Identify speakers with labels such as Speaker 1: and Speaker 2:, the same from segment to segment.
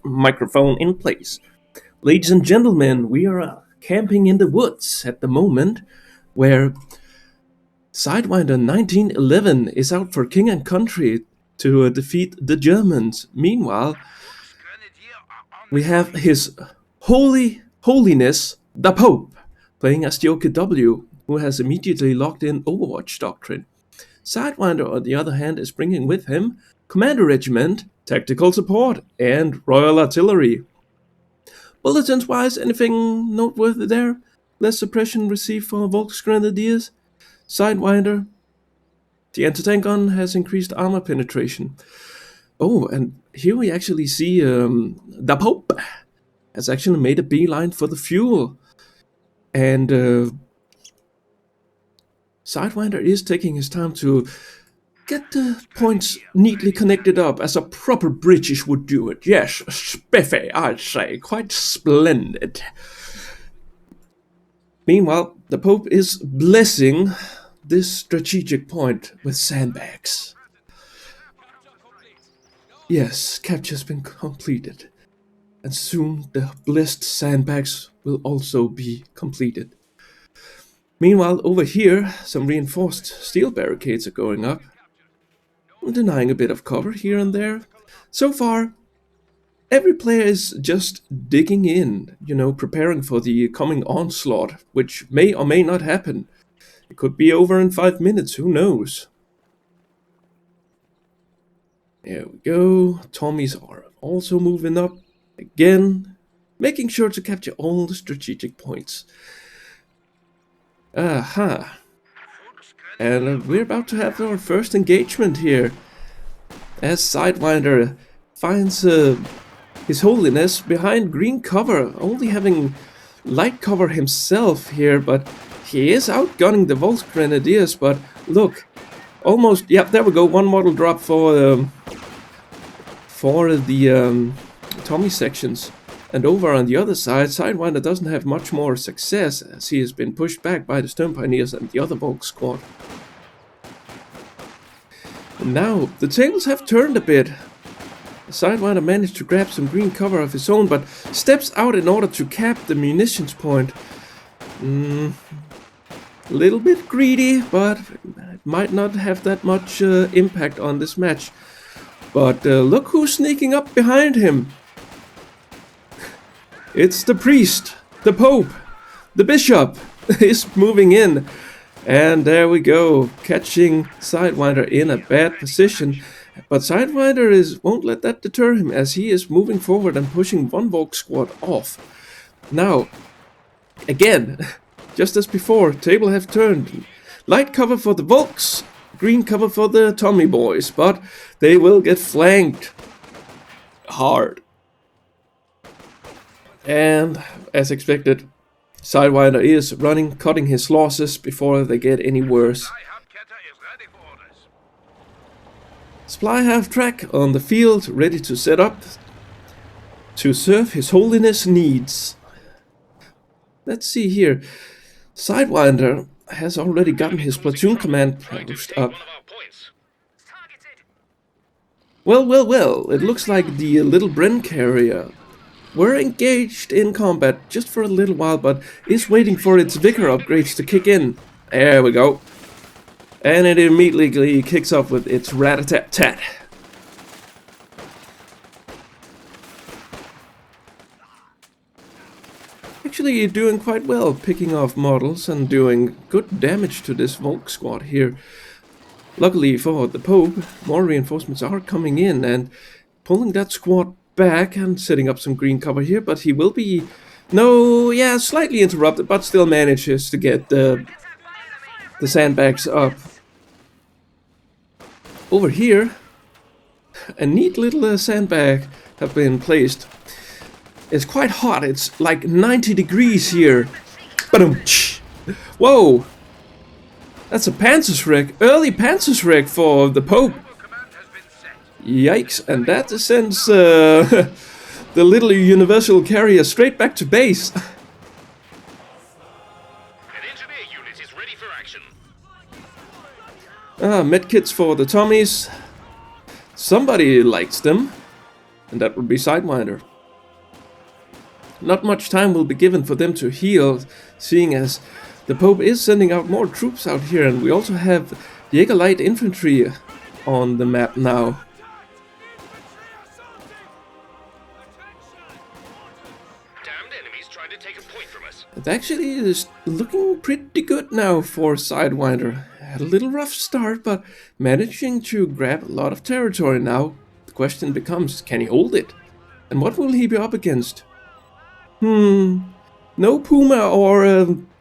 Speaker 1: Microphone in place. Ladies and gentlemen, we are camping in the woods at the moment where Sidewinder1911 is out for king and country to defeat the Germans. Meanwhile, we have his holiness, DaPope, playing as the OKW, who has immediately locked in Overwatch doctrine. Sidewinder, on the other hand, is bringing with him Commander Regiment, Tactical Support, and Royal Artillery. Bulletins-wise, anything noteworthy there? Less suppression received for Volksgrenadiers. Sidewinder, the anti-tank gun has increased armor penetration. Oh, and here we actually see DaPope has actually made a beeline for the fuel. And Sidewinder is taking his time to get the points neatly connected up as a proper British would do it. Yes, spiffy, I'd say. Quite splendid. Meanwhile, the Pope is blessing this strategic point with sandbags. Yes, capture's been completed. And soon the blessed sandbags will also be completed. Meanwhile, over here, some reinforced steel barricades are going up, denying a bit of cover here and there. So far, every player is just digging in, preparing for the coming onslaught, which may or may not happen. It could be over in 5 minutes, who knows? There we go. Tommies are also moving up again, making sure to capture all the strategic points. Aha. And we're about to have our first engagement here, as Sidewinder finds his holiness behind green cover, only having light cover himself here, but he is outgunning the Volksgrenadiers. But look, almost, yep, there we go, one model drop for the Tommy sections. And over on the other side, Sidewinder doesn't have much more success, as he has been pushed back by the Stone Pioneers and the other Volk squad. And now, the tables have turned a bit. Sidewinder managed to grab some green cover of his own, but steps out in order to cap the munitions point. A little bit greedy, but it might not have that much impact on this match. But look who's sneaking up behind him. It's the priest, the Pope, the bishop is moving in. And there we go, catching Sidewinder in a bad position. But Sidewinder won't let that deter him, as he is moving forward and pushing one Volk squad off. Now, again, just as before, table have turned. Light cover for the Volks, green cover for the Tommy boys, but they will get flanked hard. And, as expected, Sidewinder is running, cutting his losses before they get any worse. Supply half-track on the field, ready to set up to serve His Holiness' needs. Let's see here. Sidewinder has already gotten his platoon command pushed up. Well, it looks like the little Bren carrier were engaged in combat just for a little while, but is waiting for its Vicar upgrades to kick in. There we go. And it immediately kicks off with its rat-a-tat-tat. Actually doing quite well, picking off models and doing good damage to this Volk squad here. Luckily for the Pope, more reinforcements are coming in and pulling that squad back and setting up some green cover here, but he will be, slightly interrupted, but still manages to get the sandbags up. Over here, a neat little sandbag have been placed. It's quite hot, it's like 90 degrees here. Whoa! That's a Panzerschreck, early Panzerschreck for the Pope. Yikes, and that sends the little universal carrier straight back to base.
Speaker 2: An engineer unit is ready for action.
Speaker 1: Medkits for the Tommies. somebody likes them, and that would be Sidewinder. Not much time will be given for them to heal, seeing as DaPope is sending out more troops out here, and we also have Jaeger light infantry on the map now.
Speaker 2: Damned enemies trying to take a point from us.
Speaker 1: It actually is looking pretty good now for Sidewinder. Had a little rough start, but managing to grab a lot of territory now. The question becomes, can he hold it? And what will he be up against? No Puma or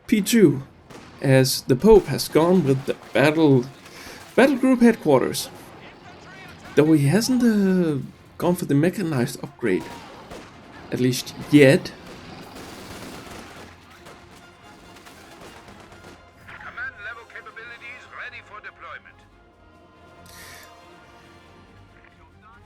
Speaker 1: P2, as DaPope has gone with the battle group headquarters. Though he hasn't gone for the mechanized upgrade, at least yet.
Speaker 2: Command level capabilities ready for deployment.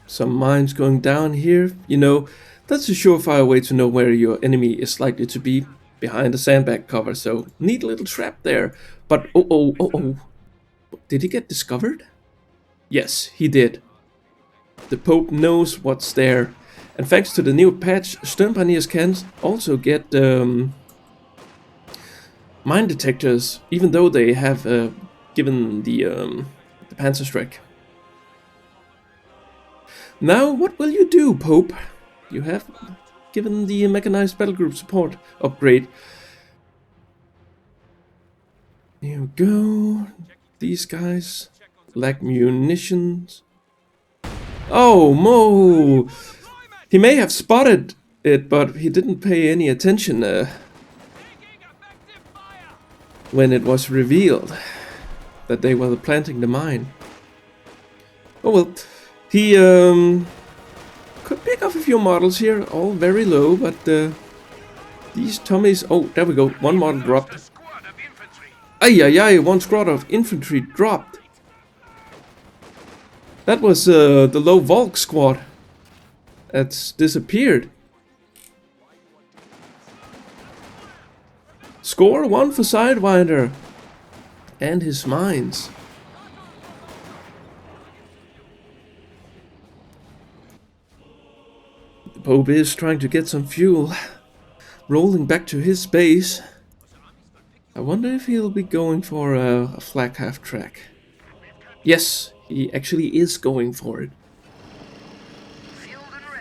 Speaker 1: Some mines going down here, you know. That's a surefire way to know where your enemy is likely to be, behind a sandbag cover, so neat little trap there. But oh. Did he get discovered? Yes, he did. DaPope knows what's there. And thanks to the new patch, Sternpaniers can also get mine detectors, even though they have given the Panzerstreck. Now, what will you do, Pope? You have given the mechanized battle group support upgrade. Here we go. These guys lack munitions. Oh, Mo! He may have spotted it, but he didn't pay any attention when it was revealed that they were planting the mine. Oh well, he could pick off a few models here, all very low, but these Tommies... Oh, there we go, one model dropped. Ay, one squad of infantry dropped. That was the low Volk squad that's disappeared. Score 1 for Sidewinder and his mines. DaPope is trying to get some fuel, rolling back to his base. I wonder if he'll be going for a flak half track. Yes, he actually is going for it.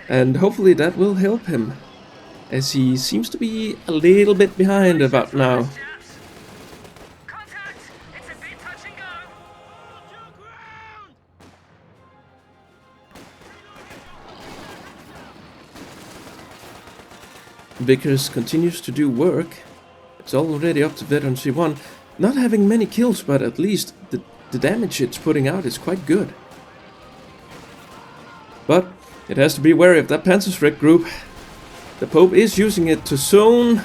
Speaker 1: And hopefully that will help him, as he seems to be a little bit behind about now. Vickers continues to do work. It's already up to veteran C1. Not having many kills, but at least the damage it's putting out is quite good. But it has to be wary of that Panzerstreck group. DaPope is using it to zone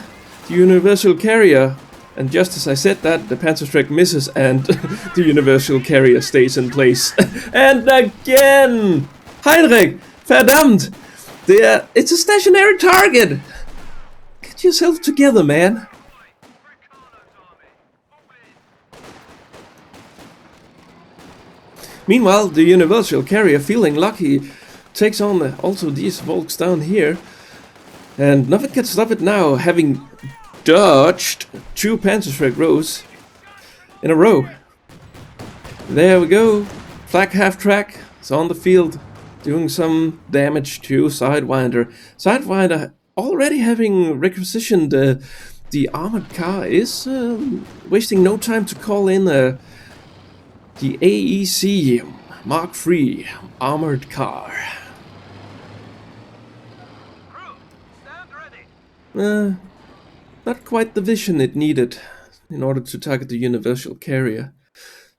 Speaker 1: the universal carrier. And just as I said that, the Panzerstreck misses and the universal carrier stays in place. And again! Heinrich! Verdammt! It's a stationary target! Get yourself together, man. Meanwhile, the universal carrier, feeling lucky, takes on also these Volks down here. And nothing can stop it now, having dodged 2 Panzerstreck rows in a row. There we go. Flak half track is on the field, doing some damage to Sidewinder. Sidewinder already having requisitioned the armored car, is wasting no time to call in the AEC Mark III armored car. Not quite the vision it needed in order to target the universal carrier.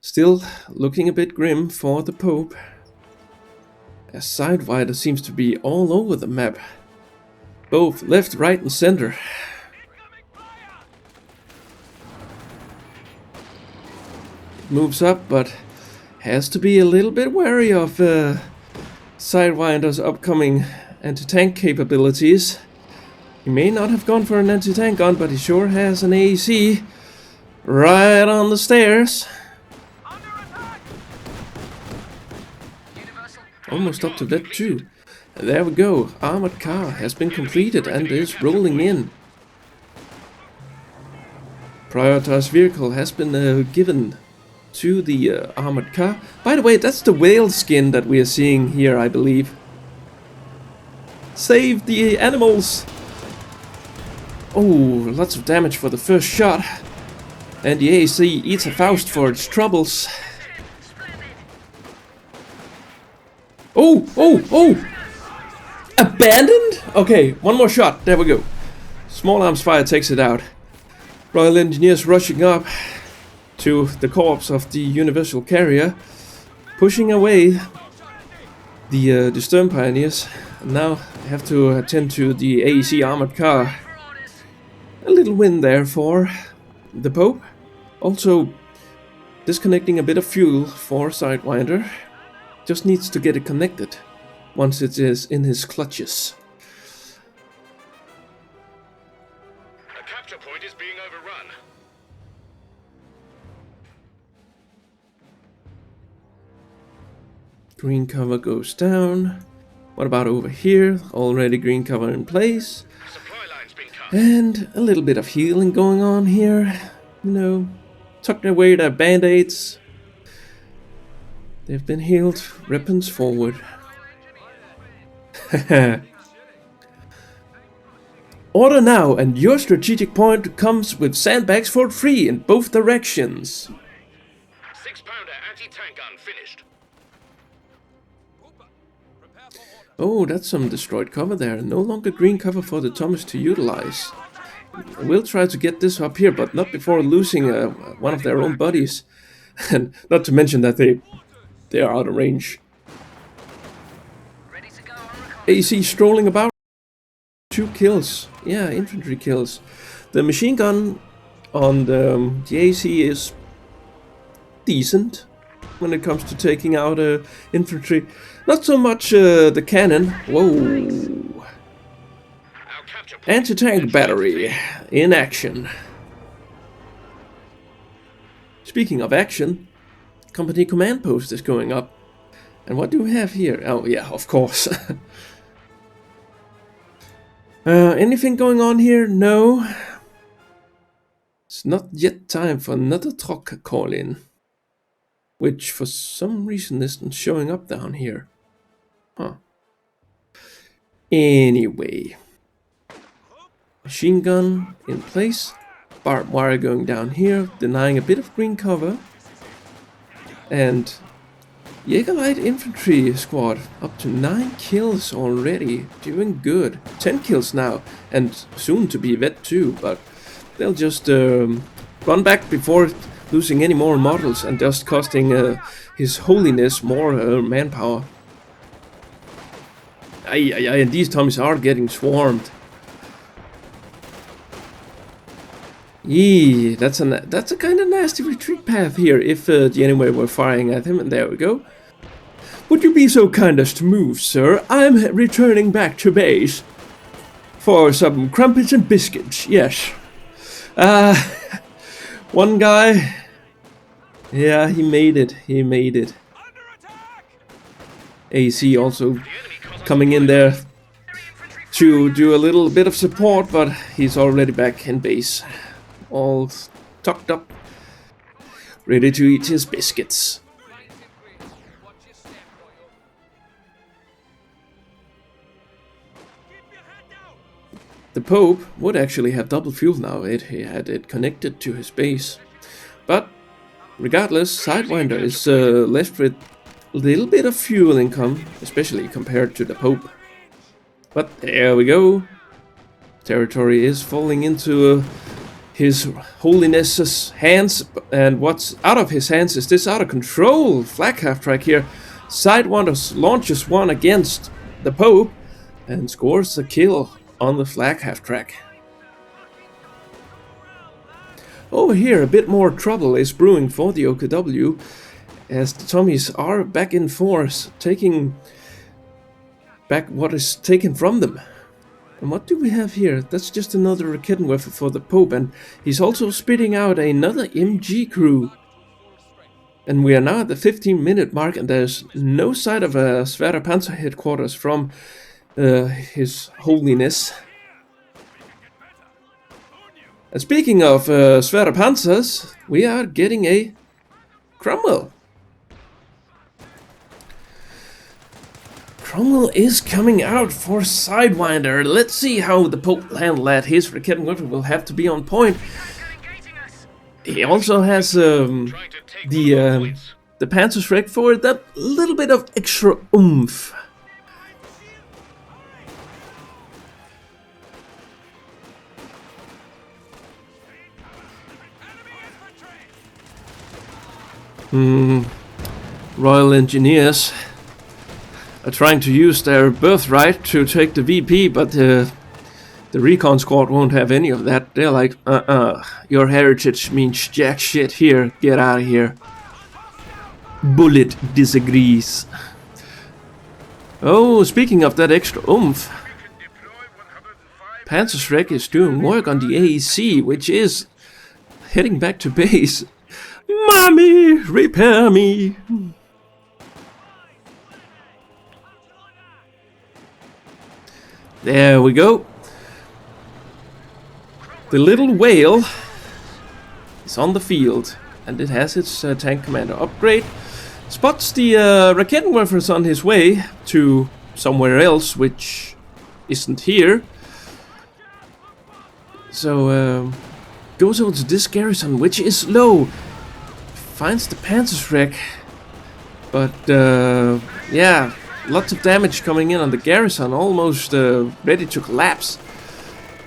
Speaker 1: Still looking a bit grim for DaPope, as Sidewinder seems to be all over the map, both left, right and center. It moves up, but has to be a little bit wary of Sidewinder's upcoming anti-tank capabilities. He may not have gone for an anti-tank gun, but he sure has an AEC right on the stairs. almost up to that too. And there we go. Armored car has been completed and is rolling in. Prioritized vehicle has been given to the armored car. By the way, that's the whale skin that we are seeing here, I believe. Save the animals! Oh, lots of damage for the first shot. And the AC eats a Faust for its troubles. Oh, oh, oh! Abandoned? Okay, one more shot. There we go. Small arms fire takes it out. Royal Engineers rushing up to the corpse of the Universal Carrier, pushing away the Stern Pioneers. And now I have to attend to the AEC armored car. A little win there for DaPope. Also disconnecting a bit of fuel for Sidewinder. Just needs to get it connected once it is in his clutches.
Speaker 2: The capture point is being overrun.
Speaker 1: Green cover goes down. What about over here? Already green cover in place.
Speaker 2: Supply line's been cut.
Speaker 1: And a little bit of healing going on here. You know, tucked away their band-aids. They've been healed. Weapons forward. Order now, and your strategic point comes with sandbags for free in both directions.
Speaker 2: 6-pounder anti-tank gun finished.
Speaker 1: Oh, that's some destroyed cover there. No longer green cover for the Thomas to utilize. We'll try to get this up here, but not before losing one of their own buddies. And not to mention that they are out of range. AC strolling about. 2 kills. Yeah, infantry kills. The machine gun on the AC is decent when it comes to taking out infantry. Not so much the cannon. Whoa. Anti-tank battery in action. Speaking of action, company command post is going up. And what do we have here? Oh yeah, of course. Anything going on here? No. It's not yet time for another truck call-in. Which for some reason isn't showing up down here. Huh. Anyway. Machine gun in place. Barbed wire going down here, denying a bit of green cover. And Jaeger Light Infantry Squad up to 9 kills already, doing good. 10 kills now, and soon to be vet too, but they'll just run back before losing any more models and just costing His Holiness more manpower. And these Tommies are getting swarmed. Yee, that's a kind of nasty retreat path here if the enemy were firing at him, and there we go. Would you be so kind as to move, sir? I'm returning back to base for some crumpets and biscuits, yes. One guy, yeah, he made it. AC also coming in there to do a little bit of support, but he's already back in base. All tucked up, ready to eat his biscuits. DaPope would actually have double fuel now if he had it connected to his base. But regardless, Sidewinder is left with a little bit of fuel income, especially compared to DaPope. But there we go. Territory is falling into His Holiness's hands, and what's out of his hands is this out of control flak half-track here. Sidewinder launches one against DaPope and scores a kill on the flak half-track. Over here, a bit more trouble is brewing for the OKW, as the Tommies are back in force, taking back what is taken from them. And what do we have here? That's just another Rakettenwerfer for DaPope, and he's also spitting out another MG crew. And we are now at the 15-minute mark, and there's no sight of a Schwerer Panzer headquarters from His Holiness. And speaking of Schwerer Panzers, we are getting a Cromwell. Cromwell is coming out for Sidewinder. Let's see how the Pope handled that. His Raketenwerfer will have to be on point. He also has the Panzerschreck for that little bit of extra oomph. Royal Engineers are trying to use their birthright to take the VP, but the recon squad won't have any of that. They're like, your heritage means jack shit here, get out of here. Bullet disagrees. Oh, speaking of that extra oomph, Panzerschreck is doing work on the AEC, which is heading back to base. Mommy, repair me! There we go. The little whale is on the field, and it has its tank commander upgrade. Spots the Raketenwerfer's on his way to somewhere else, which isn't here. So goes over to this garrison, which is low. Finds the Panzerschreck, but yeah, lots of damage coming in on the garrison, almost ready to collapse.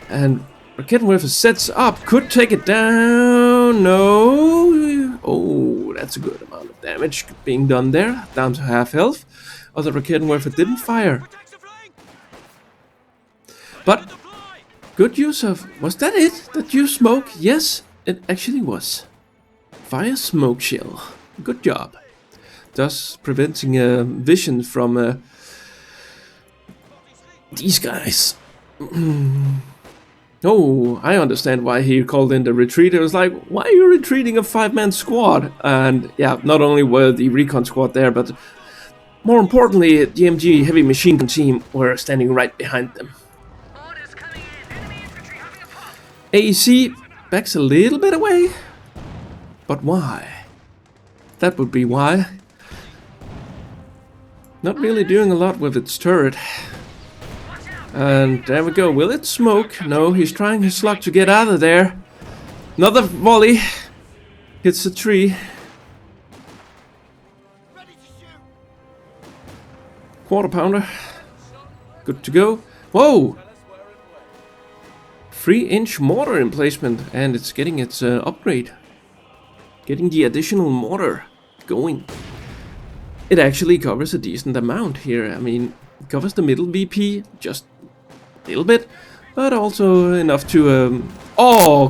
Speaker 1: And Raketenwerfer sets up, could take it down, no. Oh, that's a good amount of damage being done there, down to half health. Other Raketenwerfer didn't fire. But good use of, was that it? That used smoke? Yes, it actually was. Fire smoke shell. Good job. Thus preventing vision from these guys. Oh, I understand why he called in the retreat. It was like, why are you retreating a 5-man squad? And yeah, not only were the recon squad there, but more importantly, the MG heavy machine gun team were standing right behind them. AEC backs a little bit away. But why? That would be why. Not really doing a lot with its turret. And there we go. Will it smoke? No, he's trying his luck to get out of there. Another volley. Hits a tree. Quarter pounder. Good to go. Whoa! 3-inch mortar emplacement. And it's getting its upgrade. Getting the additional mortar going. It actually covers a decent amount here. I mean, it covers the middle VP just a little bit, but also enough to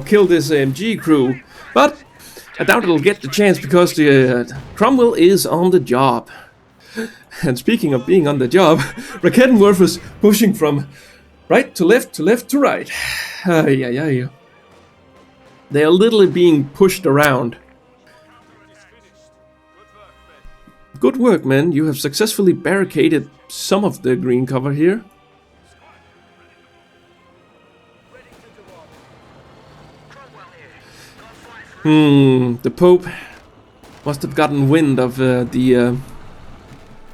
Speaker 1: kill this MG crew. But I doubt it'll get the chance because the Cromwell is on the job. And speaking of being on the job, Raketenwerfer's pushing from right to left to right. They are literally being pushed around. Good work, men. You have successfully barricaded some of the green cover here. The Pope must have gotten wind of the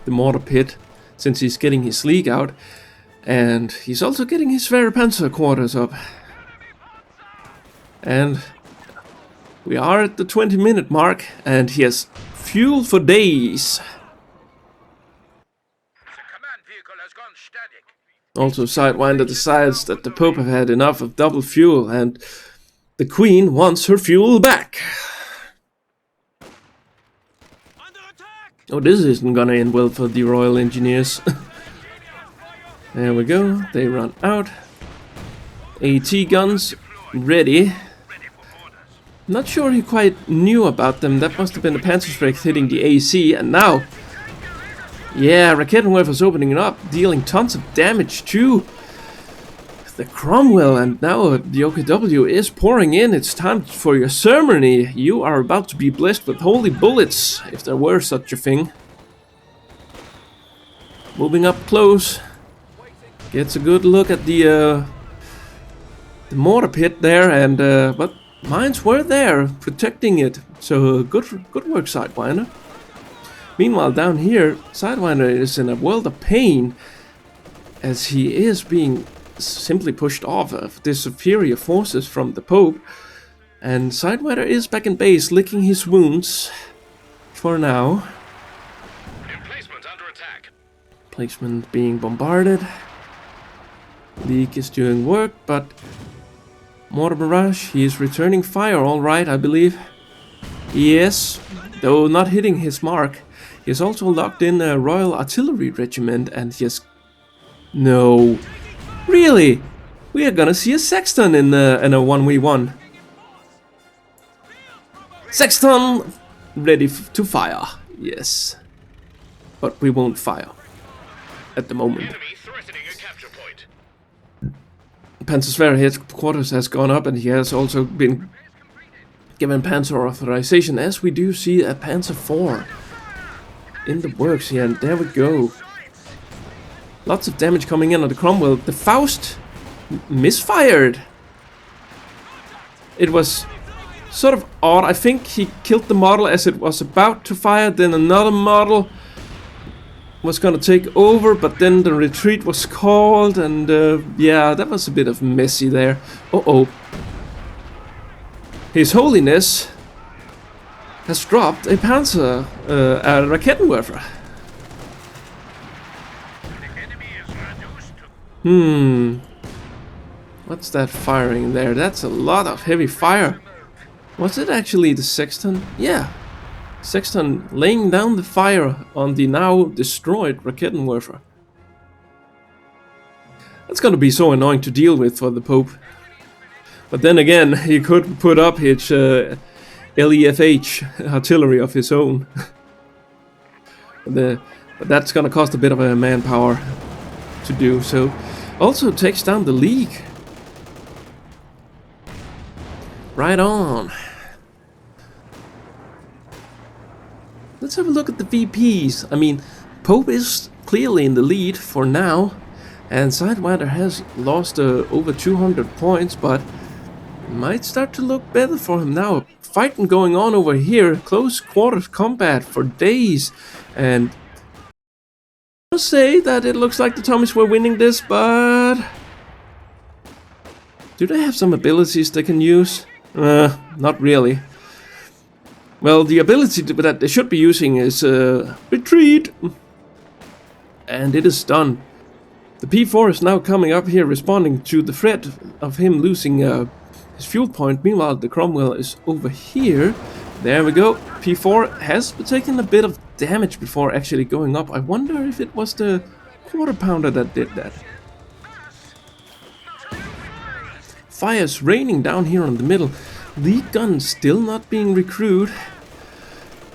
Speaker 1: mortar pit, since he's getting his league out, and he's also getting his Schwerer Panzer quarters up. And we are at the 20-minute mark, and he has fuel for days. Also, Sidewinder decides that the Pope have had enough of double fuel, and the Queen wants her fuel back. Oh, this isn't gonna end well for the Royal Engineers. There we go, they run out. AT guns ready. Not sure he quite knew about them. That must have been the Panzerschreck hitting the AC, and now, yeah, Raketenwerfer's opening it up, dealing tons of damage too. the Cromwell, and now the OKW is pouring in. It's time for your ceremony. You are about to be blessed with holy bullets, if there were such a thing. Moving up close, gets a good look at the mortar pit there, and but mines were there protecting it. So good work, Sidewinder. Meanwhile, down here, Sidewinder is in a world of pain, as he is being simply pushed off of the superior forces from the Pope, and Sidewinder is back in base, licking his wounds for now.
Speaker 2: Emplacement under attack.
Speaker 1: Placement being bombarded. League is doing work, but Mortar Barrage, he is returning fire all right, I believe. Yes, though not hitting his mark. He has also locked in a Royal Artillery Regiment, and he has... No. Really? We are gonna see a Sexton in a 1v1. Sexton ready to fire. Yes. But we won't fire at the moment.
Speaker 2: Enemy threatening a capture point.
Speaker 1: Panzer headquarters has gone up, and he has also been given Panzer authorization, as we do see a Panzer IV in the works here, and there we go. Lots of damage coming in on the Cromwell. The Faust misfired. It was sort of odd. I think he killed the model as it was about to fire, then another model was gonna take over, but then the retreat was called, and yeah, that was a bit of messy there. Uh-oh. His Holiness has dropped a Panzer, a Raketenwerfer. What's that firing there? That's a lot of heavy fire. Was it actually the Sexton? Yeah. Sexton laying down the fire on the now destroyed Raketenwerfer. That's gonna be so annoying to deal with for the Pope. But then again, he could put up his LEFH artillery of his own. But that's gonna cost a bit of a manpower to do so. Also takes down the League. Right on. Let's have a look at the VPs. I mean, Pope is clearly in the lead for now, and Sidewinder has lost over 200 points, but it might start to look better for him now. Fighting going on over here, close quarters combat for days, and I'll say that it looks like the Tommies were winning this, but do they have some abilities they can use? Not really. Well, the ability that they should be using is retreat, and it is done. The P4 is now coming up here, responding to the threat of him losing his fuel point. Meanwhile, the Cromwell is over here. There we go. P4 has taken a bit of damage before actually going up. I wonder if it was the quarter pounder that did that. Fire's raining down here on the middle. Lead guns still not being recruited.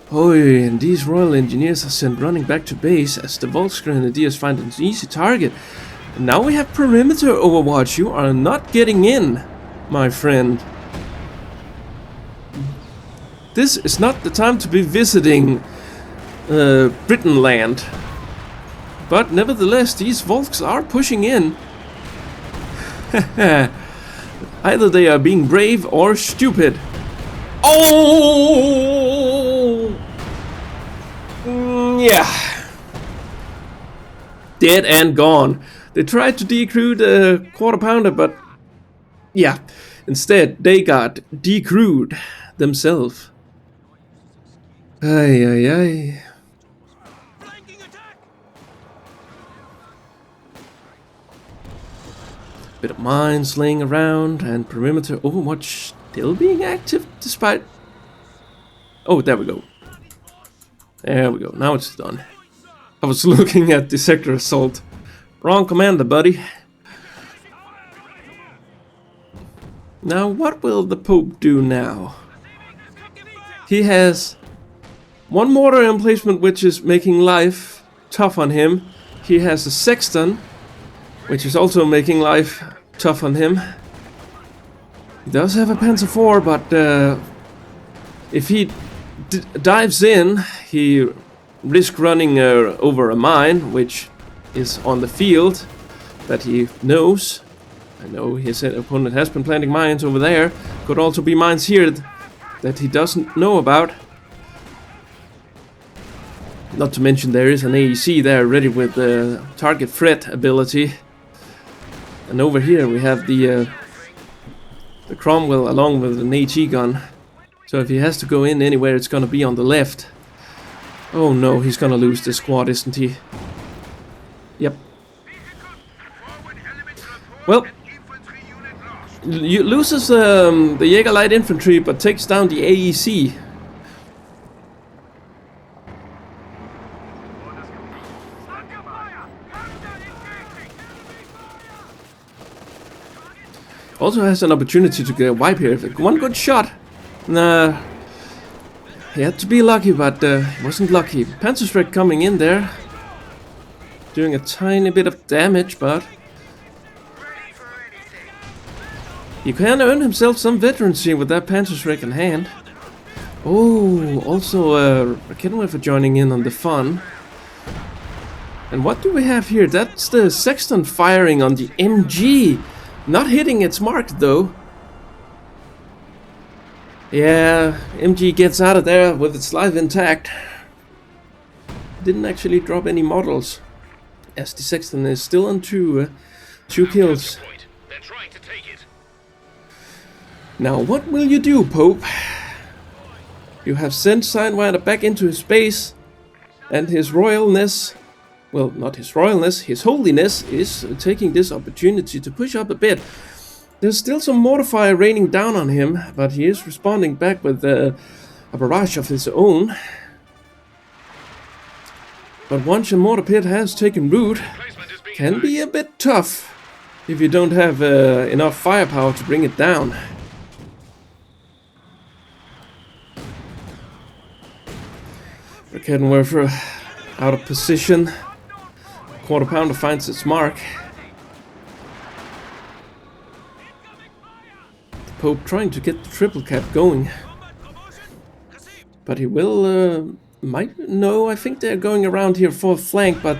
Speaker 1: Oh, and these Royal Engineers are sent running back to base as the Volksgrenadiers find an easy target. And now we have perimeter overwatch. You are not getting in, my friend. This is not the time to be visiting Britain land. But nevertheless, these Volks are pushing in. Either they are being brave or stupid. Oh! Yeah. Dead and gone. They tried to decrew the quarter pounder, but yeah. Instead, they got decrewed themselves. Ay, ay, ay. Bit of mines laying around, and perimeter overwatch still being active despite... Oh, there we go. There we go. Now it's done. I was looking at the sector assault. Wrong commander, buddy. Now, what will the Pope do now? He has one mortar emplacement, which is making life tough on him. He has a Sexton, which is also making life tough on him. He does have a Panzer IV, but if he dives in, he risks running over a mine, which is on the field that he knows. I know his opponent has been planting mines over there. Could also be mines here that he doesn't know about. Not to mention there is an AEC there ready with the target threat ability. And over here we have the Cromwell along with an HE gun. So if he has to go in anywhere, it's gonna be on the left. Oh no, he's gonna lose this squad, isn't he? Yep. Well, loses the Jaeger Light Infantry, but takes down the AEC. Also has an opportunity to get a wipe here. One good shot. Nah, he had to be lucky, but he wasn't lucky. Panzerschreck coming in there, doing a tiny bit of damage, but he can earn himself some veterancy with that Panzerschreck in hand. Oh, also Kenwerfer joining in on the fun. And what do we have here? That's the Sexton firing on the MG. Not hitting its mark though. Yeah, MG gets out of there with its life intact. Didn't actually drop any models, as the Sexton is still on two kills. Now what will you do, Pope? You have sent Sidewinder back into his base, and his royalness, well, not his royalness, his holiness is taking this opportunity to push up a bit. There's still some mortar fire raining down on him, but he is responding back with a barrage of his own. But once a mortar pit has taken root, can be a bit tough if you don't have enough firepower to bring it down. Kenwerfer out of position. Quarter pounder finds its mark. DaPope trying to get the triple cap going, but he will no, I think they're going around here for a flank, but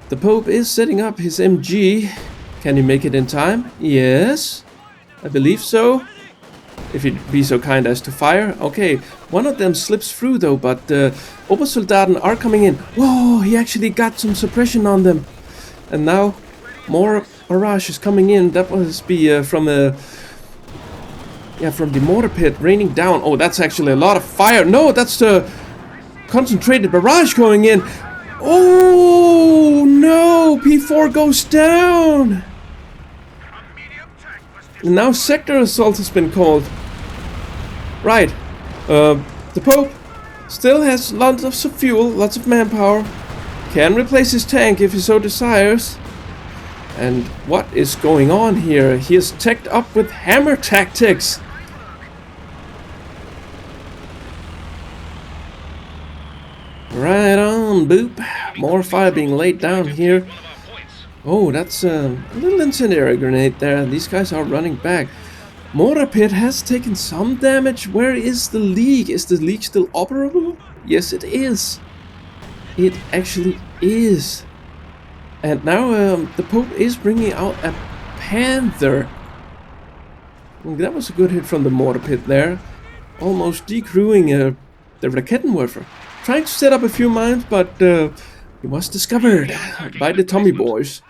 Speaker 1: DaPope is setting up his MG. Can he make it in time? Yes, I believe so, if he'd be so kind as to fire. Okay, one of them slips through though, but Obersoldaten are coming in. Whoa, he actually got some suppression on them, and now more barrage is coming in. That must be from the mortar pit raining down. Oh, that's actually a lot of fire. No, that's the concentrated barrage going in. Oh no, P4 goes down. And now sector assault has been called. Right, DaPope still has lots of fuel, lots of manpower. Can replace his tank if he so desires. And what is going on here? He is teched up with hammer tactics. Right on, boop. More fire being laid down here. Oh, that's a little incendiary grenade there. These guys are running back. Mortar pit has taken some damage. Where is the leak? Is the leak still operable? Yes, it is. It actually is. And now DaPope is bringing out a Panther. That was a good hit from the mortar pit there. Almost decrewing the Rakettenwerfer. Trying to set up a few mines, but he was discovered by the Tommy boys.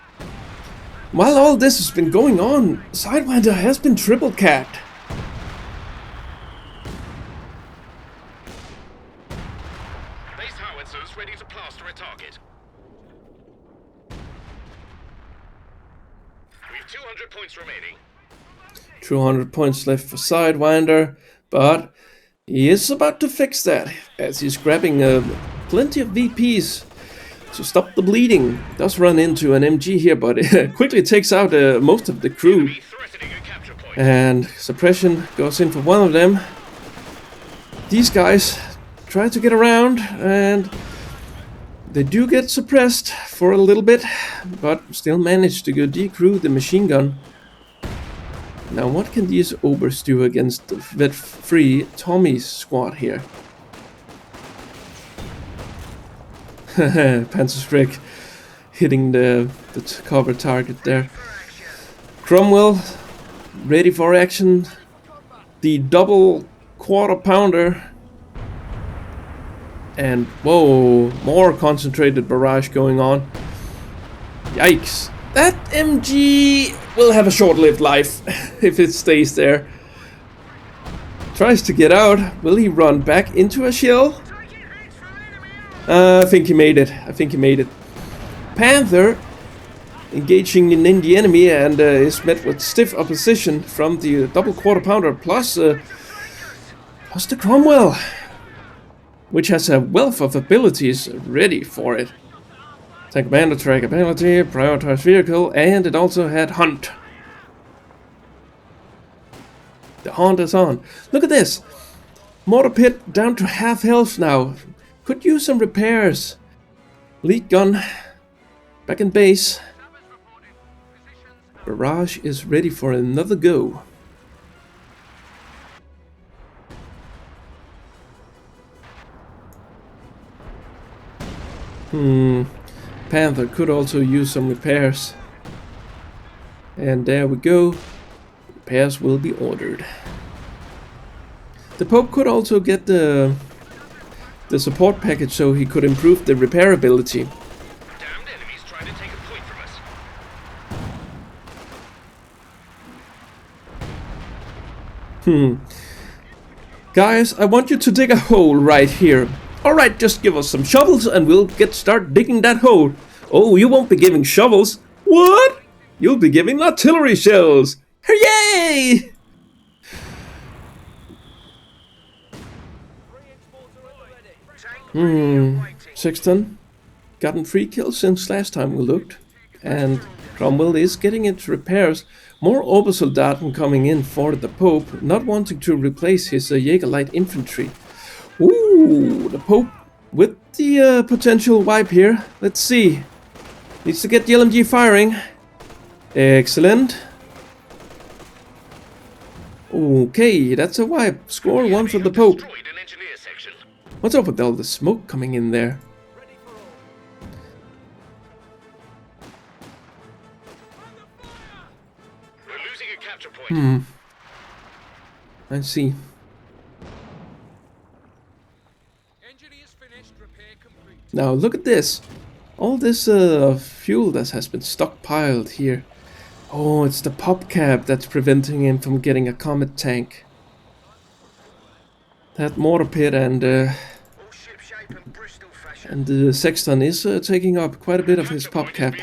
Speaker 1: While all this has been going on, Sidewinder has been triple capped.
Speaker 2: Base howitzers ready to plaster a target. We've 200 points remaining.
Speaker 1: 200 points left for Sidewinder, but he is about to fix that as he's grabbing plenty of VPs to stop the bleeding. Does run into an MG here, but it quickly takes out most of the crew. And suppression goes in for one of them. These guys try to get around, and they do get suppressed for a little bit, but still manage to go decrew the machine gun. Now what can these obers do against the vet-free Tommy's squad here? Panzerschreck hitting the cover target there. Cromwell ready for action. The double quarter pounder. And whoa, more concentrated barrage going on. Yikes. That MG will have a short-lived life if it stays there. Tries to get out. Will he run back into a shell? I think he made it. Panther engaging in the enemy and is met with stiff opposition from the double quarter pounder plus the Cromwell, which has a wealth of abilities ready for it. Tank commander, track ability, prioritize vehicle, and it also had hunt. The hunt is on. Look at this. Mortar pit down to half health now. Could use some repairs. Lead gun back in base. Barrage is ready for another go. Panther could also use some repairs. And there we go. Repairs will be ordered. DaPope could also get the support package so he could improve the repairability.
Speaker 2: Damned enemies trying to take a point from us.
Speaker 1: Guys, I want you to dig a hole right here. Alright, just give us some shovels and we'll start digging that hole. Oh, you won't be giving shovels. What? You'll be giving artillery shells. Hooray! Sexton gotten 3 kills since last time we looked. And Cromwell is getting its repairs. More Obersoldaten coming in for DaPope, not wanting to replace his Jaeger light infantry. Ooh, DaPope with the potential wipe here. Let's see. Needs to get the LMG firing. Excellent. Okay, that's a wipe. Score 1 for DaPope. What's up with all the smoke coming in there?
Speaker 2: We're losing a capture point.
Speaker 1: I see. Now look at this. All this fuel that has been stockpiled here. Oh, it's the pop cap that's preventing him from getting a comet tank. That mortar pit and the Sexton is taking up quite a bit of his pop cap.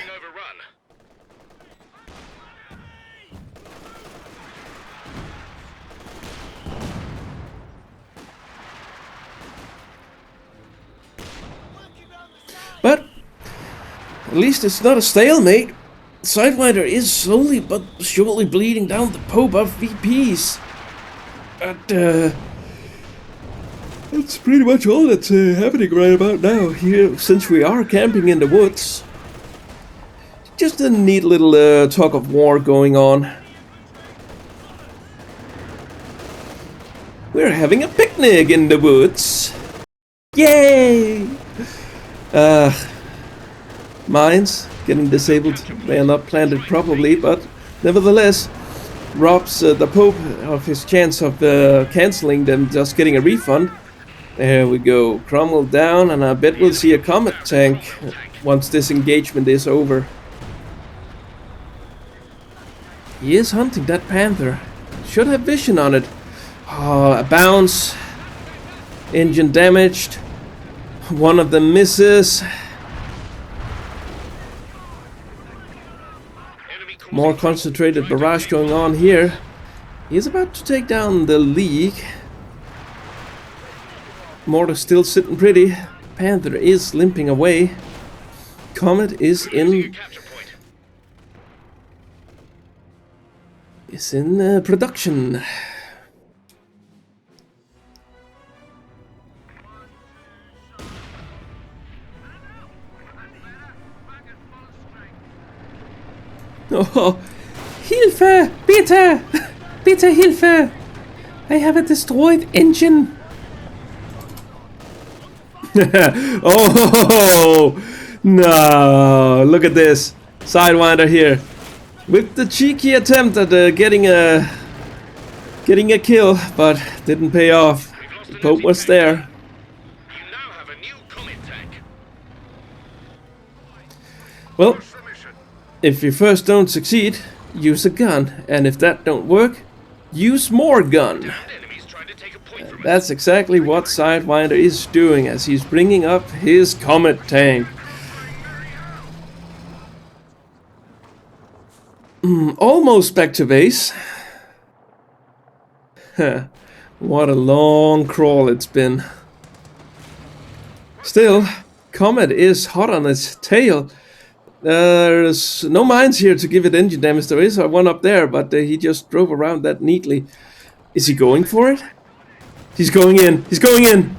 Speaker 1: But at least it's not a stalemate. Sidewinder is slowly but surely bleeding down the Pope of VPs. But that's pretty much all that's happening right about now here, since we are camping in the woods. Just a neat little tug of war going on. We're having a picnic in the woods. Yay! Mines getting disabled. They are not planted properly, but nevertheless robs the Pope of his chance of cancelling them, just getting a refund. There we go. Cromwell down, and I bet we'll see a comet tank once this engagement is over. He is hunting that Panther. Should have vision on it. Oh, a bounce. Engine damaged. One of them misses. More concentrated barrage going on here. He's about to take down the League. Mortar still sitting pretty. Panther is limping away. Comet is in production. Oh, Hilfe, bitte! Bitte Hilfe! I have a destroyed engine! Oh no! Look at this, Sidewinder here, with the cheeky attempt at getting a kill, but didn't pay off. DaPope was there.
Speaker 2: You now have a new comet tank.
Speaker 1: Well, if you first don't succeed, use a gun, and if that don't work, use more gun.
Speaker 2: Enemies trying to take a point from us.
Speaker 1: That's exactly what Sidewinder is doing as he's bringing up his comet tank. Almost back to base. What a long crawl it's been. Still, Comet is hot on its tail. There's no mines here to give it engine damage. There is one up there, but he just drove around that neatly. Is he going for it? He's going in. He's going in.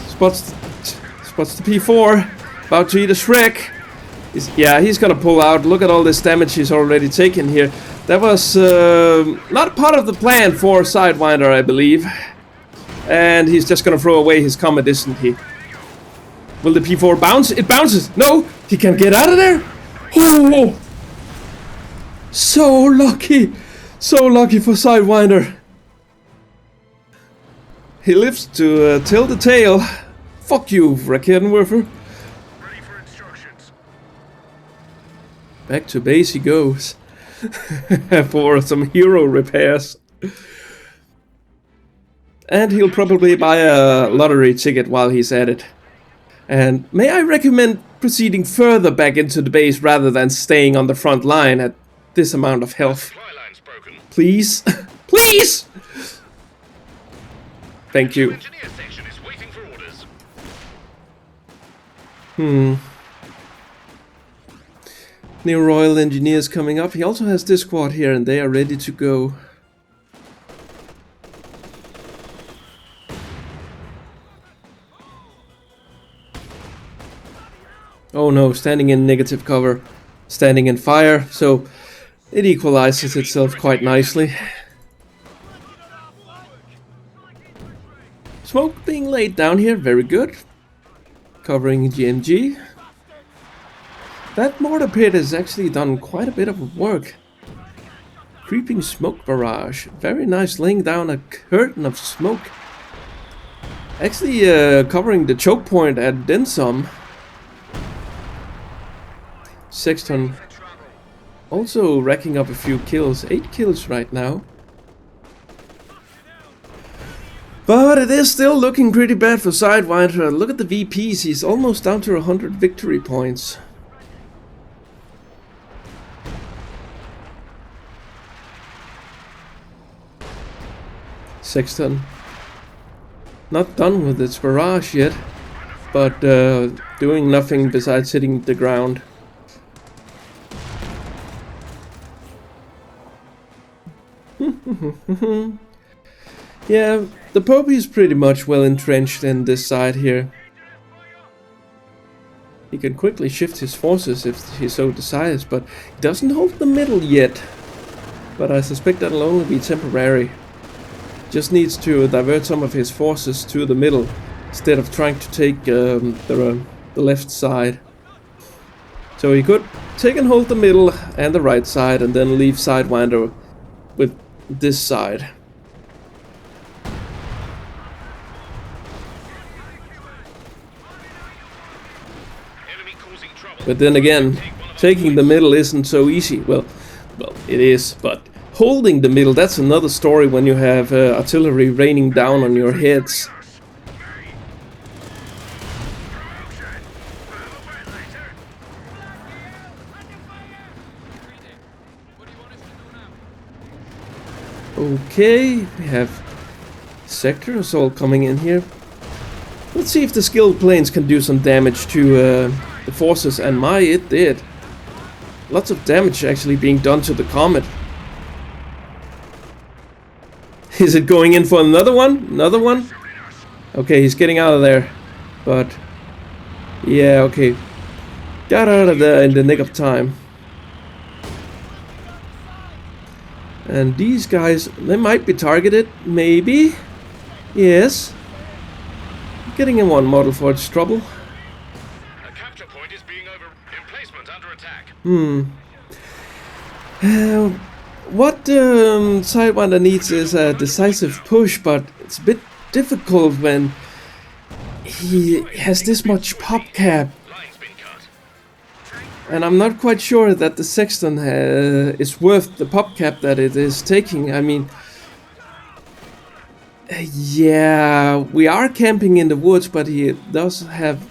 Speaker 1: Spots the P4. About to eat a Shrek. Yeah, he's gonna pull out. Look at all this damage he's already taken here. That was not part of the plan for Sidewinder, I believe. And he's just gonna throw away his comet, isn't he? Will the P4 bounce? It bounces! No! He can get out of there! Oh! So lucky! So lucky for Sidewinder. He lives to tell the tale. Fuck you, Raketenwerfer.
Speaker 2: Ready for instructions.
Speaker 1: Back to base he goes. For some hero repairs. And he'll probably buy a lottery ticket while he's at it. And may I recommend proceeding further back into the base rather than staying on the front line at this amount of health?
Speaker 2: Supply line's broken.
Speaker 1: Please? Please! Thank you.
Speaker 2: Engineer section is waiting for orders.
Speaker 1: New Royal Engineers coming up. He also has this squad here and they are ready to go. Oh no, standing in negative cover, standing in fire, so it equalizes itself quite nicely. Smoke being laid down here, very good. Covering GMG. That mortar pit has actually done quite a bit of work. Creeping smoke barrage, very nice, laying down a curtain of smoke. Actually covering the choke point and then some. Sexton also racking up a few kills, 8 kills right now. But it is still looking pretty bad for Sidewinder. Look at the VPs, he's almost down to 100 victory points. Sexton not done with its barrage yet, but doing nothing besides hitting the ground. Yeah, DaPope is pretty much well entrenched in this side here. He can quickly shift his forces if he so desires, but he doesn't hold the middle yet. But I suspect that'll only be temporary. Just needs to divert some of his forces to the middle instead of trying to take the left side. So he could take and hold the middle and the right side and then leave Sidewinder with this side. But then again, taking the middle isn't so easy. Well, it is, but holding the middle, that's another story when you have artillery raining down on your heads. Okay, we have sector assault coming in here. Let's see if the skilled planes can do some damage to the forces, and it did. Lots of damage actually being done to the comet. Is it going in for another one? Another one? Okay, he's getting out of there. But yeah, okay. Got out of there in the nick of time. And these guys, they might be targeted, maybe. Yes. Getting in one model for its trouble.
Speaker 2: A capture point is being emplacement under attack.
Speaker 1: What Sidewinder needs is a decisive push, but it's a bit difficult when he has this much pop cap.
Speaker 2: Line's been cut.
Speaker 1: And I'm not quite sure that the Sexton is worth the pop cap that it is taking. I mean, yeah, we are camping in the woods, but he does have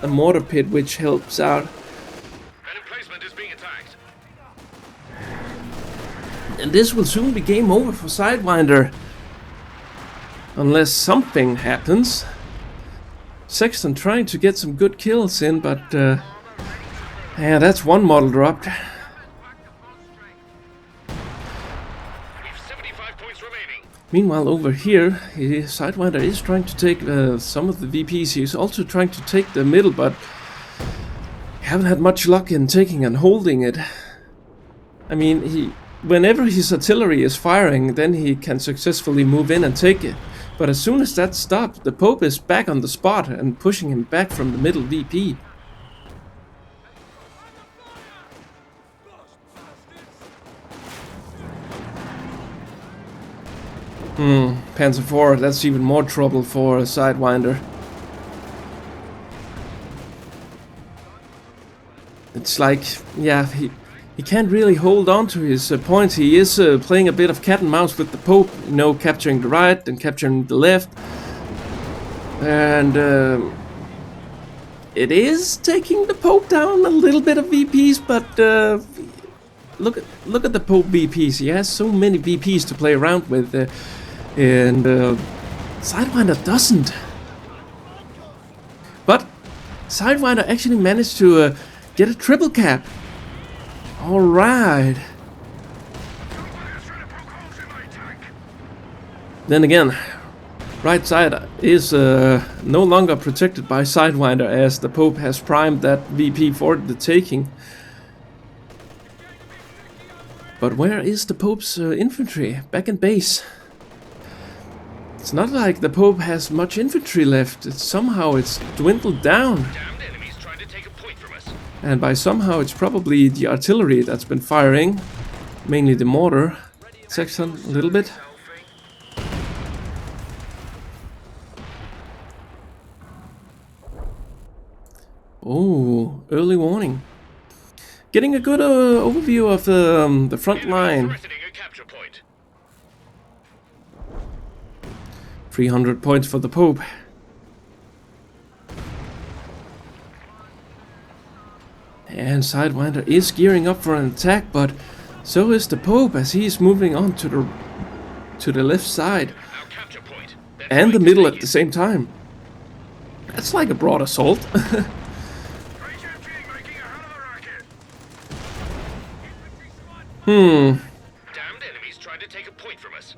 Speaker 1: a mortar pit which helps out.
Speaker 2: An emplacement is being attacked.
Speaker 1: And this will soon be game over for Sidewinder. Unless something happens. Sexton trying to get some good kills in, but yeah, that's one model dropped.
Speaker 2: We've 75 points remaining.
Speaker 1: Meanwhile, over here, Sidewinder is trying to take some of the VPs. He's also trying to take the middle, but haven't had much luck in taking and holding it. I mean, whenever his artillery is firing, then he can successfully move in and take it. But as soon as that stops, DaPope is back on the spot and pushing him back from the middle VP. Panzer IV, that's even more trouble for Sidewinder. It's like, yeah, he can't really hold on to his points. He is playing a bit of cat and mouse with DaPope, you know, capturing the right and capturing the left. And it is taking DaPope down a little bit of VPs, but look at DaPope VPs. He has so many VPs to play around with, and Sidewinder doesn't. But Sidewinder actually managed to get a triple cap. Alright. Then again, right side is no longer protected by Sidewinder as DaPope has primed that VP for the taking. But where is DaPope's infantry? Back in base. It's not like DaPope has much infantry left. Somehow it's dwindled down.
Speaker 2: Damned enemies trying to take a point from us.
Speaker 1: And by somehow it's probably the artillery that's been firing. Mainly the mortar section a little bit. Oh, early warning. Getting a good overview of the front line.
Speaker 2: Threatening a capture point.
Speaker 1: 300 points for DaPope. And Sidewinder is gearing up for an attack, but so is DaPope as he's moving on to the left side
Speaker 2: Our capture point. They're
Speaker 1: and the
Speaker 2: trying to
Speaker 1: middle
Speaker 2: take
Speaker 1: at
Speaker 2: it.
Speaker 1: the same time. That's like a broad assault.
Speaker 2: Damned enemies trying to take a point from us.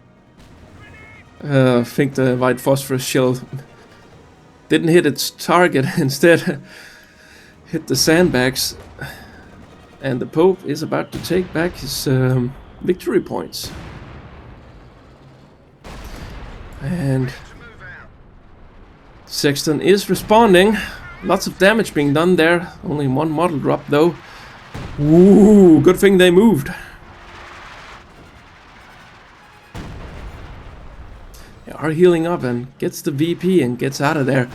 Speaker 1: I think the white phosphorus shell didn't hit its target, instead hit the sandbags. And DaPope is about to take back his victory points. And Sexton is responding. Lots of damage being done there. Only one model drop though. Ooh, good thing they moved. They are healing up and gets the VP and gets out of there.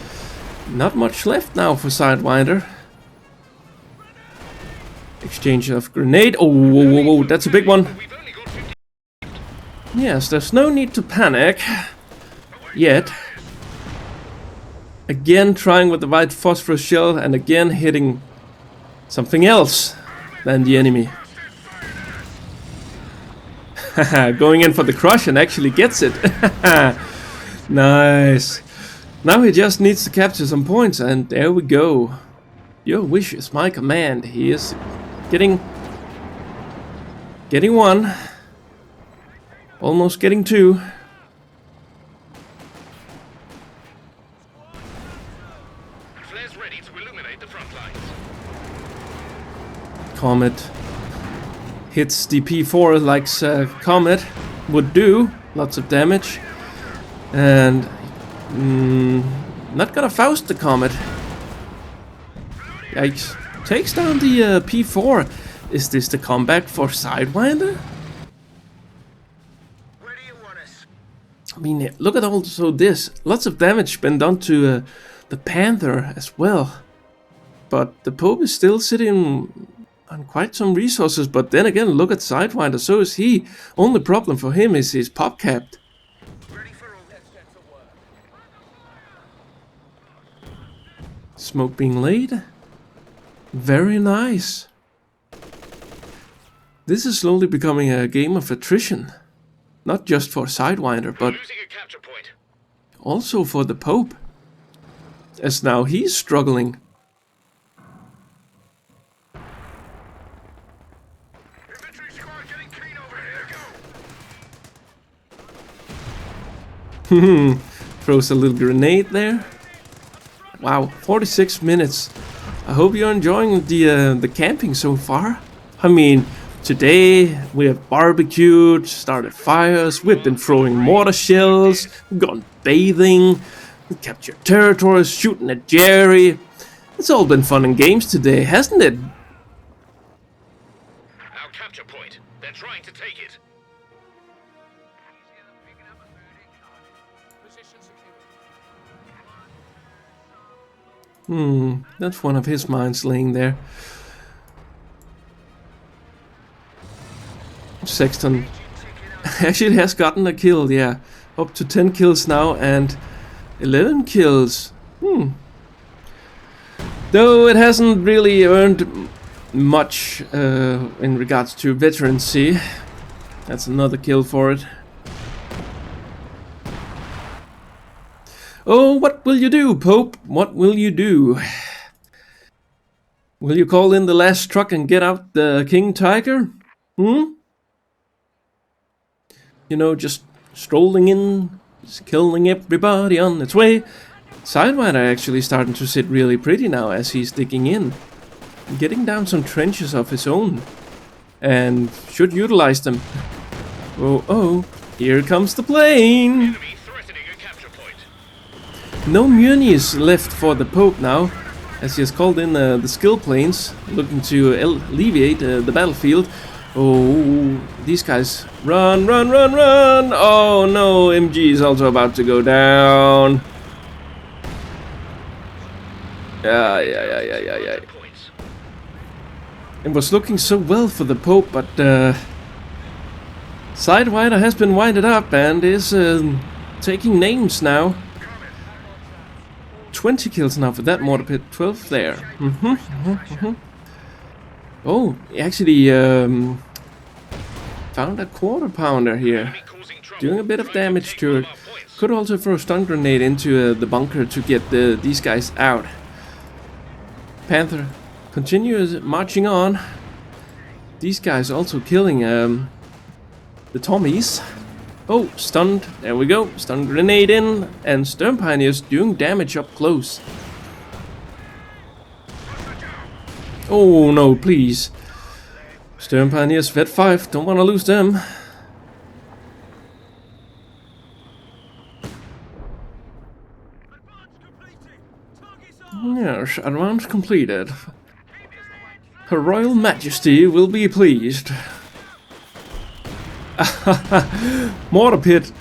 Speaker 1: Not much left now for Sidewinder. Exchange of grenade. Oh, whoa, whoa, whoa, that's a big one.
Speaker 2: We've only got 50.
Speaker 1: Yes, there's no need to panic. Yet. Again trying with the white phosphorus shell and again hitting something else than the enemy. Haha, going in for the crush and actually gets it. Nice. Now he just needs to capture some points and there we go. Your wish is my command. He is getting one. Almost getting two.
Speaker 2: Flares ready to illuminate the front lines.
Speaker 1: Comet hits the P4 like Comet would do. Lots of damage. And not gonna Faust the Comet. Yikes. Takes down the P4. Is this the comeback for Sidewinder?
Speaker 3: Where do you want us?
Speaker 1: I mean, look at also this. Lots of damage been done to the Panther as well. But the Pope is still sitting on quite some resources. But then again, look at Sidewinder. So is he. Only problem for him is his pop capped.
Speaker 3: Ready for all. Let's get to work.
Speaker 1: Smoke being laid. Very nice. This is slowly becoming a game of attrition. Not just for Sidewinder, but
Speaker 2: Losing a capture point.
Speaker 1: also for the Pope. As now he's struggling.
Speaker 3: Infantry squad getting keen over here. Go.
Speaker 1: Throws a little grenade there. Wow, 46 minutes. I hope you're enjoying the camping so far. I mean, today we have barbecued, started fires, we've been throwing mortar shells, gone bathing, we captured territories, shooting at Jerry. It's all been fun and games today, hasn't it?
Speaker 2: Our capture point. They're trying to take it.
Speaker 1: That's one of his mines laying there. Sexton actually has gotten a kill, yeah. Up to 10 kills now and 11 kills. Though it hasn't really earned much in regards to veterancy. That's another kill for it. Oh, what will you do, Pope? What will you do? Will you call in the last truck and get out the King Tiger? You know, just strolling in, just killing everybody on its way. Sidewinder actually starting to sit really pretty now as he's digging in. Getting down some trenches of his own. And should utilize them. Oh, here comes the plane!
Speaker 2: Enemy threatening a capture point.
Speaker 1: No munis left for the Pope now, as he has called in the skill planes, looking to alleviate the battlefield. Oh, these guys. Run, run, run, run! Oh no, MG is also about to go down. Yeah.
Speaker 2: Points.
Speaker 1: It was looking so well for the Pope, but Sidewinder has been winded up and is taking names now. 20 kills now for that mortar pit, 12 there. Oh, he actually found a quarter pounder here,
Speaker 2: Enemy causing trouble.
Speaker 1: doing a bit of
Speaker 2: Trying to
Speaker 1: damage
Speaker 2: take
Speaker 1: to
Speaker 2: all
Speaker 1: it.
Speaker 2: our points.
Speaker 1: Could also throw a stun grenade into the bunker to get these guys out. Panther continues marching on. These guys also killing the Tommies. Oh, stunned. There we go. Stun grenade in. And Stern Pioneers doing damage up close. Oh no, please. Stern Pioneers Vet 5. Don't want to lose them. Yes, advance completed. Her Royal Majesty will be pleased. Mortar pit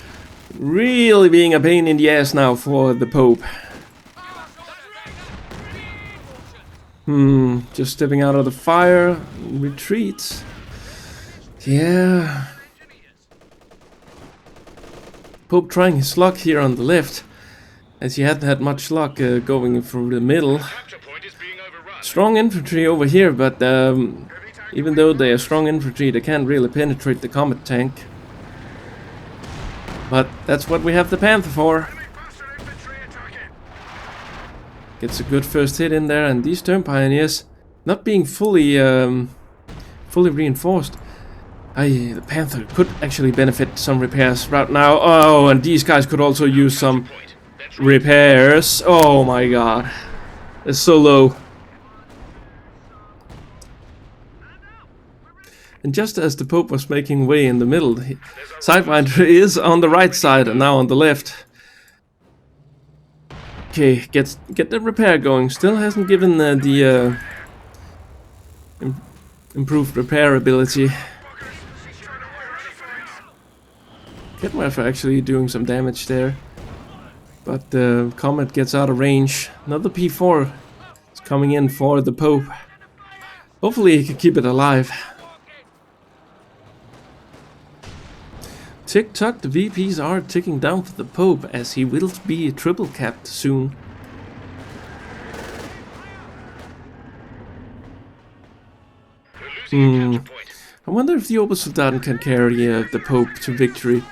Speaker 1: really being a pain in the ass now for the Pope. Just stepping out of the fire, retreats. Yeah. Pope trying his luck here on the left, as he hadn't had much luck going through the middle.
Speaker 2: Capture point is being overrun.
Speaker 1: Strong infantry over here, but even though they are strong infantry, they can't really penetrate the Comet tank. But that's what we have the Panther for. Gets a good first hit in there, and these Stern Pioneers not being fully reinforced. The Panther could actually benefit some repairs right now. Oh, and these guys could also use some
Speaker 2: Point. They're trying
Speaker 1: repairs. Oh my god. It's so low. And just as the Pope was making way in the middle, Sidewinder is on the right side and now on the left. Okay, get the repair going. Still hasn't given the improved repair ability. Kitmurphy actually doing some damage there. But the Comet gets out of range. Another P4 is coming in for the Pope. Hopefully he can keep it alive. Tick tock, the VPs are ticking down for the Pope as he will be triple capped soon. I wonder if the Obersoldaten can carry the Pope to victory.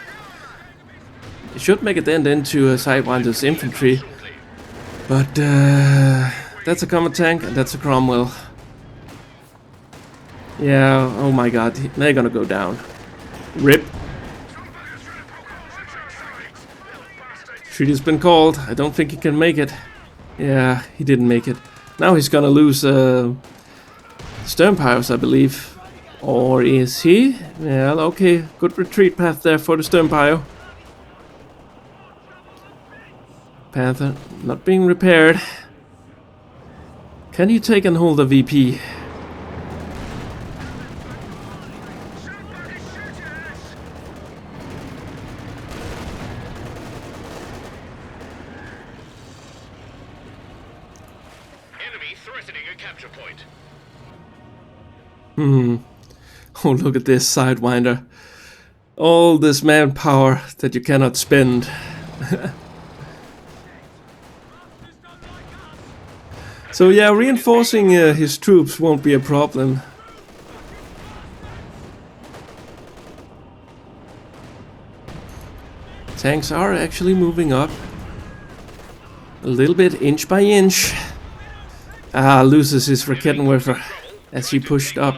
Speaker 1: It should make a dent into Sidewinder's infantry. But that's a Comet tank and that's a Cromwell. Yeah, oh my god, they're gonna go down. RIP. Treaty's been called. I don't think he can make it. Yeah, he didn't make it. Now he's gonna lose stern piles, I believe. Or is he? Yeah, okay. Good retreat path there for the stern pile. Panther not being repaired. Can you take and hold the VP? Oh, look at this Sidewinder. All this manpower that you cannot spend. So yeah, reinforcing his troops won't be a problem. Tanks are actually moving up. A little bit, inch by inch. Loses his Rakettenwerfer as he pushed up.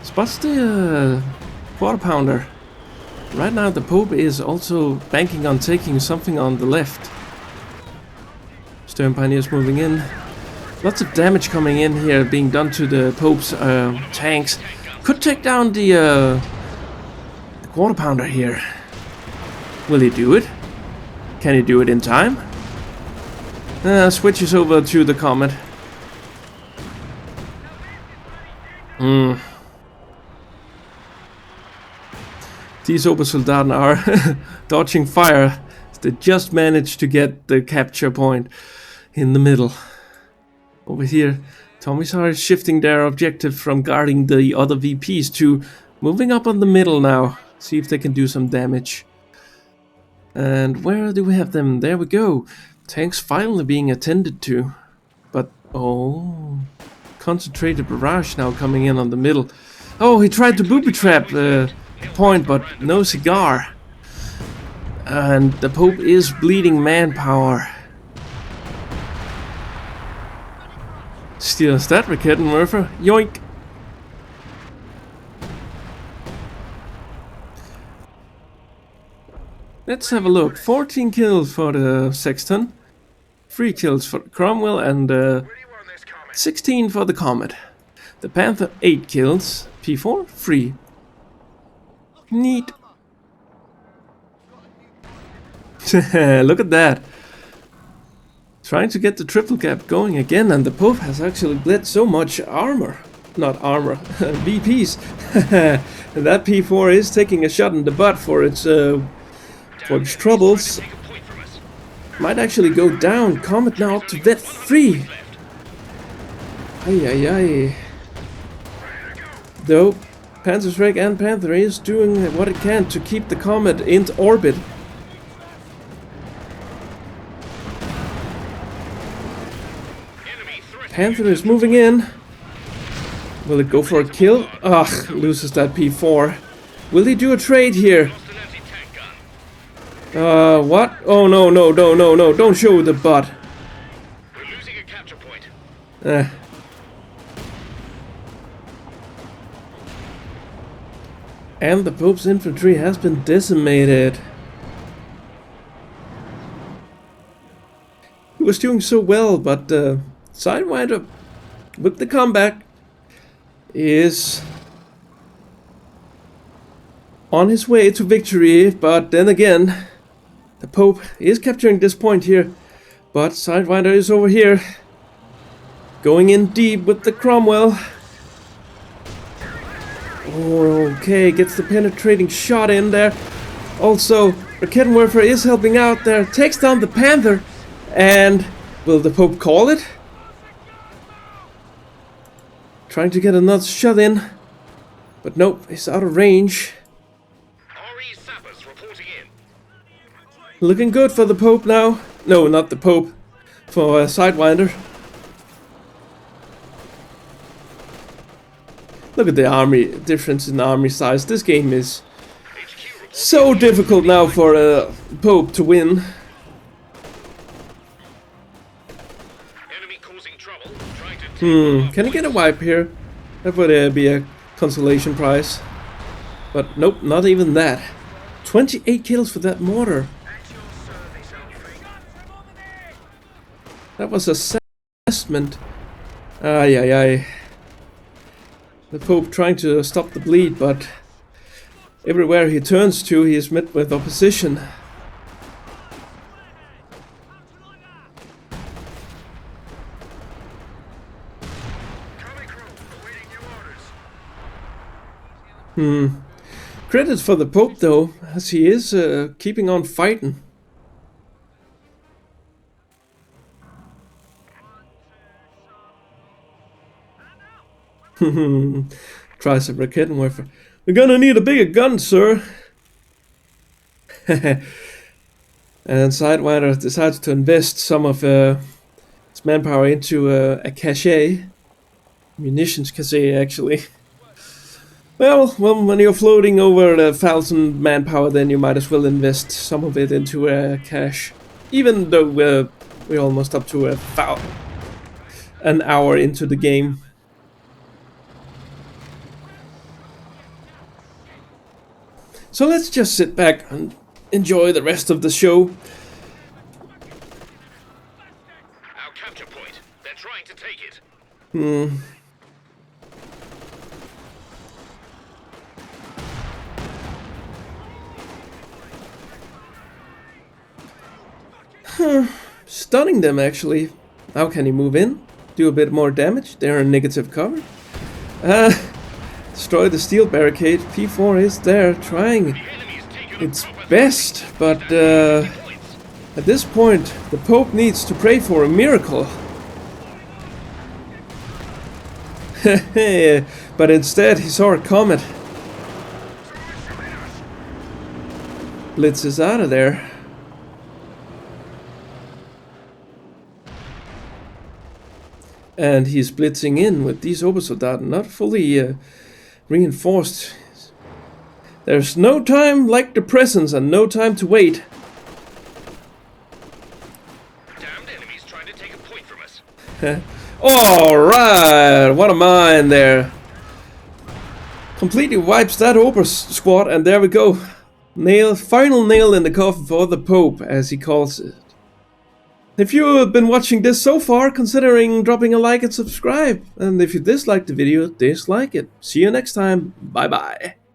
Speaker 1: Spots the quarter pounder. Right now the Pope is also banking on taking something on the left. Stern Pioneers moving in. Lots of damage coming in here being done to the Pope's tanks. Could take down the quarter pounder here. Will he do it? Can he do it in time? Switches over to the Comet. These Obersoldaten are dodging fire. They just managed to get the capture point in the middle. Over here, Tommy's are shifting their objective from guarding the other VPs to moving up on the middle now. See if they can do some damage. And where do we have them? There we go. Tanks finally being attended to. But, oh... Concentrated barrage now coming in on the middle. Oh, he tried to booby trap the point, but no cigar. And the Pope is bleeding manpower. Steals that Rakettenwerfer. Yoink! Let's have a look. 14 kills for the Sexton. 3 kills for Cromwell and 16 for the Comet. The Panther 8 kills. P4 3. Neat. Look at that. Trying to get the triple cap going again, and the Pope has actually bled so much armor. Not armor, VPs. And that P4 is taking a shot in the butt for its troubles. Might actually go down. Comet now up to vet 3. Ay ay ay. Though Panzerschreck and Panther is doing what it can to keep the Comet in orbit. Panther is moving in. Will it go for a kill? Ugh, loses that P4. Will he do a trade here? What? Oh no, no, no, no, no, don't show the butt.
Speaker 2: We're losing a capture point.
Speaker 1: And the Pope's infantry has been decimated. He was doing so well, but Sidewinder with the comeback is on his way to victory, but then again, the Pope is capturing this point here. But Sidewinder is over here, going in deep with the Cromwell. Okay, gets the penetrating shot in there. Also, Rakettenwerfer is helping out there, takes down the Panther, and will the Pope call it? Trying to get another shot in, but nope, he's out of range.
Speaker 2: RE sappers reporting in.
Speaker 1: Looking good for the Pope now. No, not the Pope, for Sidewinder. Look at the army difference in army size. This game is so difficult now for Pope to win.
Speaker 2: Enemy causing trouble. Trying to
Speaker 1: Can he get a wipe here? That would be a consolation prize. But nope, not even that. 28 kills for that mortar.
Speaker 3: At your service, Alfie.
Speaker 1: That was assessment. Ay ay ay. The Pope trying to stop the bleed, but everywhere he turns to, he is met with opposition.
Speaker 3: Coming crew, awaiting your orders.
Speaker 1: Credit for the Pope though, as he is keeping on fighting. Tries a Rakettenwerfer. We're gonna need a bigger gun, sir. And Sidewinder decides to invest some of its manpower into a cache. Munitions cache, actually. Well, when you're floating over 1,000 manpower, then you might as well invest some of it into a cache. Even though we're almost up to an hour into the game. So let's just sit back and enjoy the rest of the show.
Speaker 2: our capture point. They're trying to take it.
Speaker 1: Stunning them actually. How can he move in? Do a bit more damage? They're in negative cover. Destroy the steel barricade. P4 is there trying
Speaker 2: The enemy's taken
Speaker 1: its best, but at this point the Pope needs to pray for a miracle. But instead he saw a comet. Blitz is out of there. And he's blitzing in with these Obersoldaten, not fully reinforced. There's no time like the presence and no time to wait.
Speaker 2: Damned enemies trying to take a point from us.
Speaker 1: Alright, what a mine there. Completely wipes that Ober squad, and there we go. Final nail in the coffin for the Pope, as he calls it. If you have been watching this so far, considering dropping a like and subscribe. And if you disliked the video, dislike it. See you next time. Bye bye.